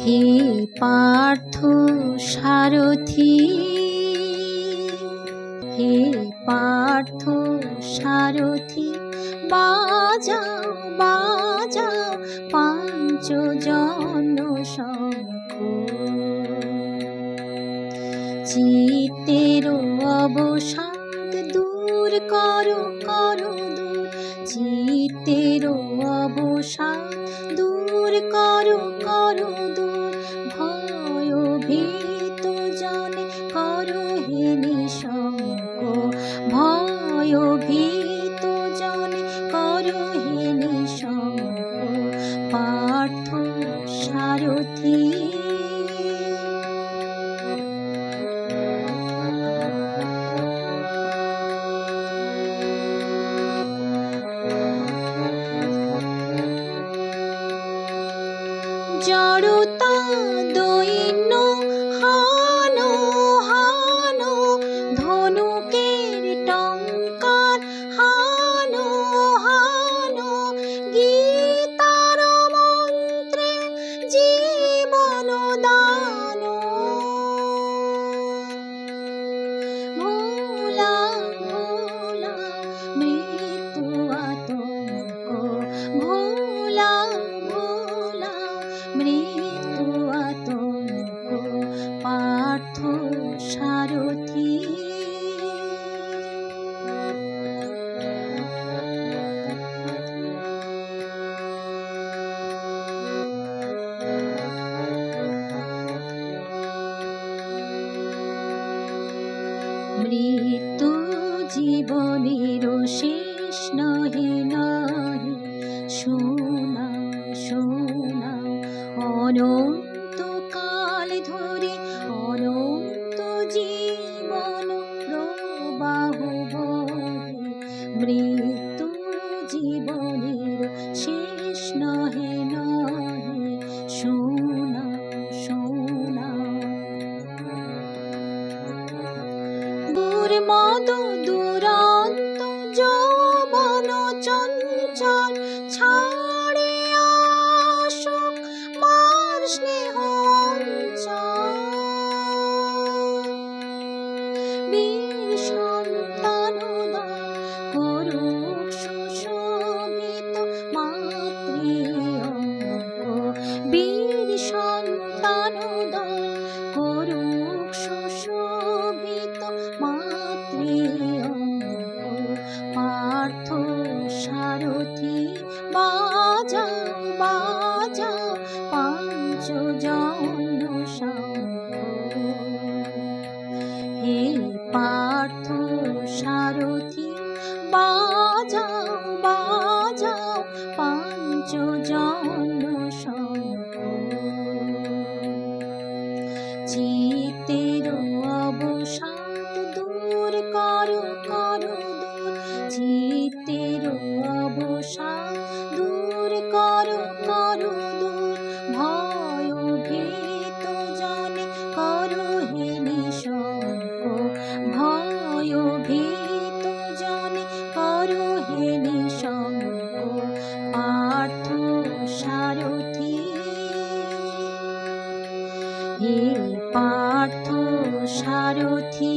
হে পার্থ সারথি, হে পার্থ সারথি, বাজাও বাজাও পাঞ্চজন্য শঙ্খ। চিত্তের অবসাদ দূর করো করো দূর, চিত্তের অবসাদ দূর করো করো দূর, ভয় ভীত জনে করো হে নিঃশঙ্ক, ভয় ভীত জনে করো হে নিঃশঙ্ক। পার্থ সারথি, জড়তা দৈন্য হানো হানো, ধনুকের টঙ্কার হানো হানো, গীতার মন্ত্রে জীবন দান। ভোলা ভোলা মৃত্যু আতঙ্ক, ভোলা ভোলা মৃত্যু আতঙ্ক। পার্থ সারথি, মৃত্যু জীবনের শেষ নহে নহে, শোনা শোনা অনন্তকাল ধরে অনন্ত জীবন প্রবাহ বহে। মৃত্যু জীবনের শেষ নহে নহে, শোনা শোনা। দুর্মদ দুরন্ত যৌবন চঞ্চল, ছাড়ে আসুক মার স্নেহ অঞ্চল। বীর সন্তানোদয় করুক সুশোভিত মাতৃ অঙ্ক, বীর সন্তানোদয় করুক সুশোভিত মাতৃ অঙ্ক। পার্থ সারথি, বাজাও বাজাও পাঞ্চজন্য শঙ্খ। হে পার্থ সারথি, বাজাও বাজাও পাঞ্চজন্য শঙ্খ। চিত্তের অবসাদ দূর করো করো দূর, চিত্তের অবসাদ দূর করো করো দূর, ভয় ভীত জনে করো হে নিঃশঙ্ক, ভয় ভীত জনে করো হে নিঃশঙ্ক। পার্থ সারথি, হে পার্থ সারথি।